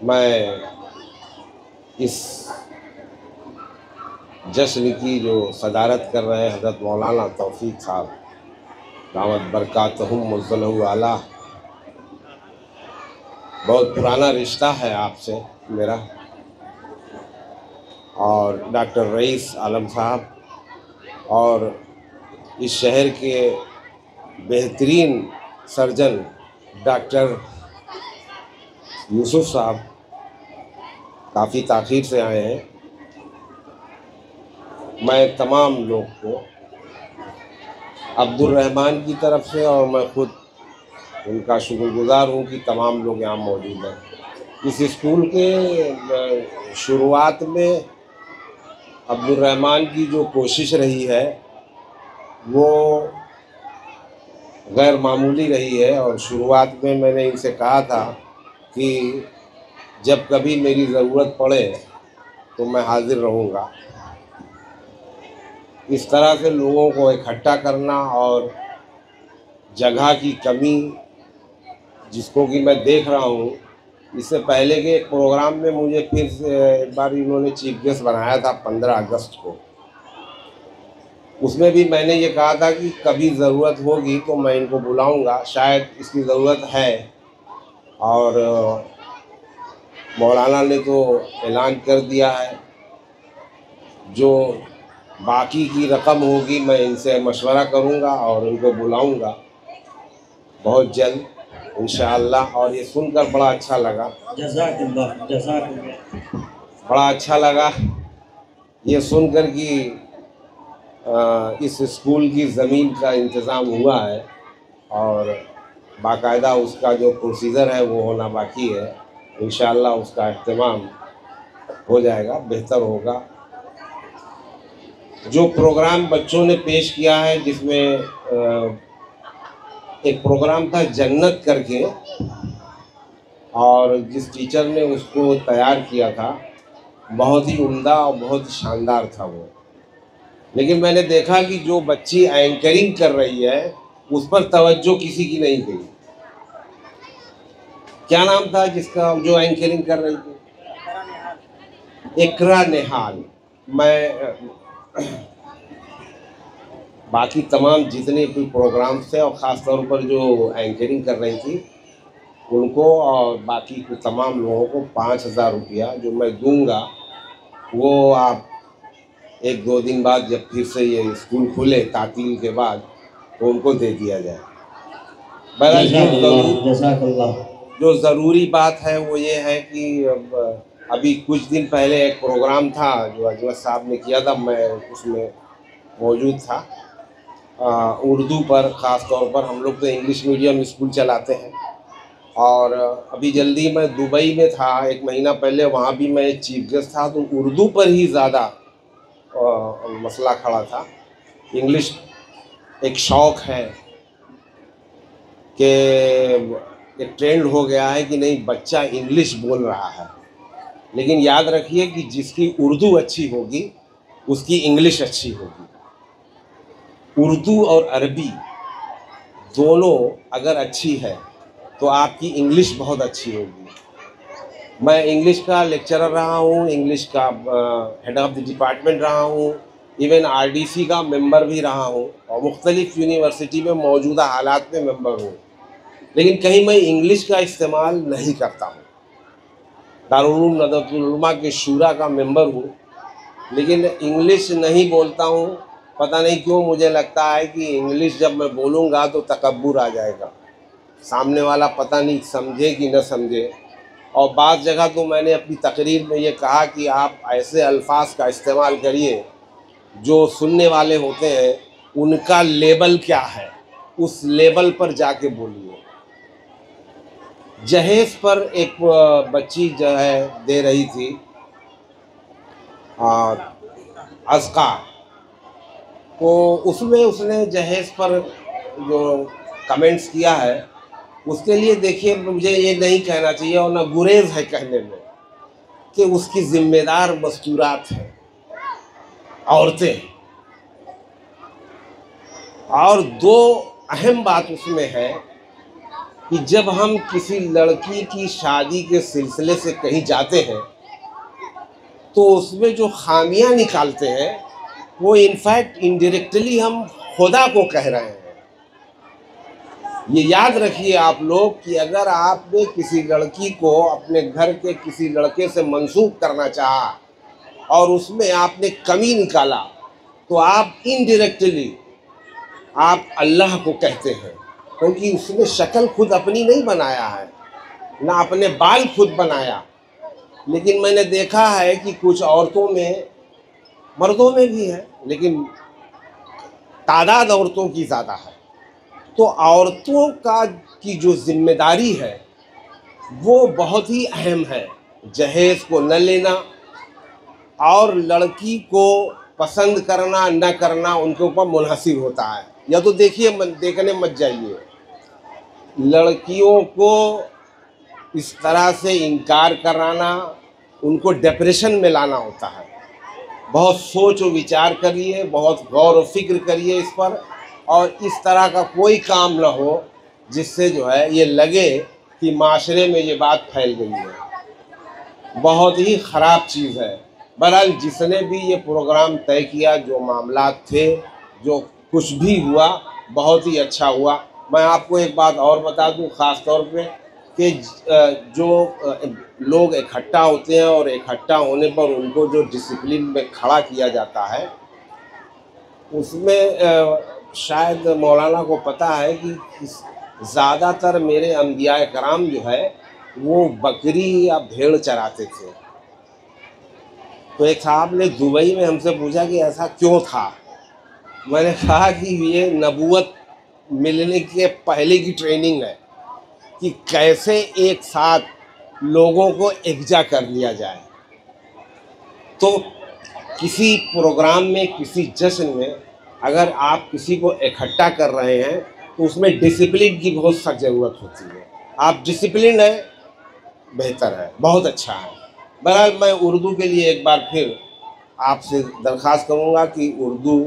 मैं इस जश्न की जो सदारत कर रहे हैं हज़रत मौलाना तौफीक साहब दामत बरकातहुम मुज़्ज़लहु आला, बहुत पुराना रिश्ता है आपसे मेरा, और डॉक्टर रईस आलम साहब और इस शहर के बेहतरीन सर्जन डॉक्टर यूसुफ साहब काफ़ी ताख़ीर से आए हैं। मैं तमाम लोग को अब्दुल रहमान की तरफ से और मैं ख़ुद उनका शुक्रगुज़ार हूँ कि तमाम लोग यहाँ मौजूद हैं। इस स्कूल के शुरुआत में अब्दुल रहमान की जो कोशिश रही है वो गैर मामूली रही है, और शुरुआत में मैंने इनसे कहा था कि जब कभी मेरी ज़रूरत पड़े तो मैं हाज़िर रहूँगा। इस तरह से लोगों को इकट्ठा करना और जगह की कमी जिसको कि मैं देख रहा हूँ, इससे पहले के एक प्रोग्राम में मुझे फिर से एक बार इन्होंने चीफ गेस्ट बनाया था 15 अगस्त को। उसमें भी मैंने ये कहा था कि कभी ज़रूरत होगी तो मैं इनको बुलाऊंगा, शायद इसकी ज़रूरत है। और मौलाना ने तो ऐलान कर दिया है। जो बाकी की रकम होगी मैं इनसे मशवरा करूंगा और इनको बुलाऊंगा बहुत जल्द इंशाअल्लाह। और ये सुनकर बड़ा अच्छा लगा, जज़ाकल्लाह जज़ाकल्लाह, बड़ा अच्छा लगा ये सुनकर कि इस स्कूल की ज़मीन का इंतज़ाम हुआ है और बाकायदा उसका जो प्रोसीजर है वो होना बाकी है। इंशाअल्लाह उसका अहतमाम हो जाएगा, बेहतर होगा। जो प्रोग्राम बच्चों ने पेश किया है, जिसमें एक प्रोग्राम था जन्नत करके, और जिस टीचर ने उसको तैयार किया था बहुत ही उम्दा और बहुत ही शानदार था वो। लेकिन मैंने देखा कि जो बच्ची एंकरिंग कर रही है उस पर तवज्जो किसी की नहीं गई। क्या नाम था जिसका जो एंकरिंग कर रही थी? इकरा निहाल। मैं बाकी तमाम जितने भी प्रोग्राम्स थे और ख़ास तौर पर जो एंकरिंग कर रही थी उनको और बाकी के तमाम लोगों को 5,000 रुपया जो मैं दूंगा वो आप 1-2 दिन बाद जब फिर से ये स्कूल खुले तातील के बाद तो उनको दे दिया जाए। जो ज़रूरी बात है वो ये है कि अभी कुछ दिन पहले एक प्रोग्राम था जो अजमत साहब ने किया था, मैं उसमें मौजूद था। उर्दू पर ख़ास तौर पर, हम लोग तो इंग्लिश मीडियम स्कूल चलाते हैं, और अभी जल्दी मैं दुबई में था 1 महीना पहले, वहाँ भी मैं चीफ गेस्ट था, तो उर्दू पर ही ज़्यादा मसला खड़ा था। इंग्लिश एक शौक़ है कि एक ट्रेंड हो गया है कि नहीं बच्चा इंग्लिश बोल रहा है, लेकिन याद रखिए कि जिसकी उर्दू अच्छी होगी उसकी इंग्लिश अच्छी होगी। उर्दू और अरबी दोनों अगर अच्छी है तो आपकी इंग्लिश बहुत अच्छी होगी। मैं इंग्लिश का लेक्चरर रहा हूँ, इंग्लिश का हेड ऑफ द डिपार्टमेंट रहा हूँ, इवन आरडीसी का मेंबर भी रहा हूँ, और मुख्तलिफ़ यूनिवर्सिटी में मौजूदा हालात में मेंबर हूँ, लेकिन कहीं मैं इंग्लिश का इस्तेमाल नहीं करता हूँ। दारुल उलूम नदवतुल उलमा के शूरा का मेंबर हूँ, लेकिन इंग्लिश नहीं बोलता हूँ। पता नहीं क्यों मुझे लगता है कि इंग्लिश जब मैं बोलूँगा तो तकब्बुर आ जाएगा, सामने वाला पता नहीं समझे कि न समझे। और बाज़ जगह तो मैंने अपनी तकरीर में ये कहा कि आप ऐसे अल्फाज का इस्तेमाल करिए जो सुनने वाले होते हैं उनका लेवल क्या है, उस लेवल पर जाके बोलिए। जहेज़ पर एक बच्ची जो है दे रही थी अज़का, तो उसमें उसने जहेज़ पर जो कमेंट्स किया है उसके लिए देखिए मुझे ये नहीं कहना चाहिए और ना गुरेज है कहने में कि उसकी ज़िम्मेदार मस्तूरात हैं, औरतें। और 2 अहम बात उसमें है कि जब हम किसी लड़की की शादी के सिलसिले से कहीं जाते हैं तो उसमें जो खामियां निकालते हैं वो इनफैक्ट इनडायरेक्टली हम खुदा को कह रहे हैं। ये याद रखिए आप लोग कि अगर आपने किसी लड़की को अपने घर के किसी लड़के से मंसूब करना चाहा और उसमें आपने कमी निकाला तो आप इनडायरेक्टली आप अल्लाह को कहते हैं, क्योंकि उसने शक्ल खुद अपनी नहीं बनाया है, ना अपने बाल खुद बनाया। लेकिन मैंने देखा है कि कुछ औरतों में, मर्दों में भी है, लेकिन तादाद औरतों की ज़्यादा है। तो औरतों की जो जिम्मेदारी है वो बहुत ही अहम है। जहेज़ को न लेना और लड़की को पसंद करना न करना उनके ऊपर मुनहसिर होता है। या तो देखिए, देखने मत जाइए, लड़कियों को इस तरह से इनकार कराना उनको डिप्रेशन में लाना होता है। बहुत सोच और विचार करिए, बहुत गौर और फिक्र करिए इस पर, और इस तरह का कोई काम ना हो जिससे जो है ये लगे कि माशरे में ये बात फैल गई है। बहुत ही ख़राब चीज़ है। बहरहाल जिसने भी ये प्रोग्राम तय किया, जो मामलात थे, जो कुछ भी हुआ, बहुत ही अच्छा हुआ। मैं आपको एक बात और बता दूं ख़ास तौर पे कि जो लोग इकट्ठा होते हैं और इकट्ठा होने पर उनको जो डिसिप्लिन में खड़ा किया जाता है, उसमें शायद मौलाना को पता है कि ज़्यादातर मेरे अंबिया कराम जो है वो बकरी या भेड़ चराते थे। तो एक साहब ने दुबई में हमसे पूछा कि ऐसा क्यों था। मैंने कहा कि ये नबूवत मिलने के पहले की ट्रेनिंग है कि कैसे एक साथ लोगों को एकजा कर लिया जाए। तो किसी प्रोग्राम में, किसी जश्न में अगर आप किसी को इकट्ठा कर रहे हैं तो उसमें डिसिप्लिन की बहुत सख्त ज़रूरत होती है। आप डिसिप्लिन है, बेहतर है, बहुत अच्छा है। बहरहाल मैं उर्दू के लिए एक बार फिर आपसे दरख्वास्त करूँगा कि उर्दू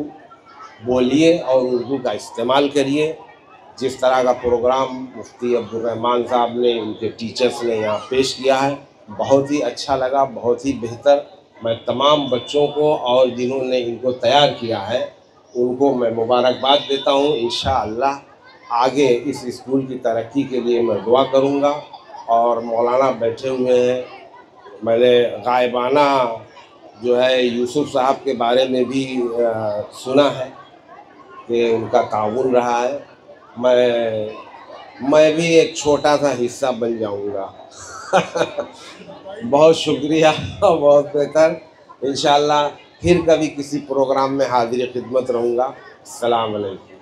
बोलिए और उर्दू का इस्तेमाल करिए। जिस तरह का प्रोग्राम मुफ्ती अब्दुल रहमान साहब ने, उनके टीचर्स ने यहाँ पेश किया है, बहुत ही अच्छा लगा, बहुत ही बेहतर। मैं तमाम बच्चों को और जिन्होंने इनको तैयार किया है उनको मैं मुबारकबाद देता हूँ। इंशाअल्लाह आगे इस स्कूल की तरक्की के लिए मैं दुआ करूँगा। और मौलाना बैठे हुए हैं, मैंने गायबाना जो है यूसुफ साहब के बारे में भी सुना है कि उनका ताउन रहा है। मैं भी एक छोटा सा हिस्सा बन जाऊंगा। बहुत शुक्रिया, बहुत बेहतर। इंशाअल्लाह फिर कभी किसी प्रोग्राम में हाजिर खिदमत रहूँगा। अस्सलाम वालेकुम।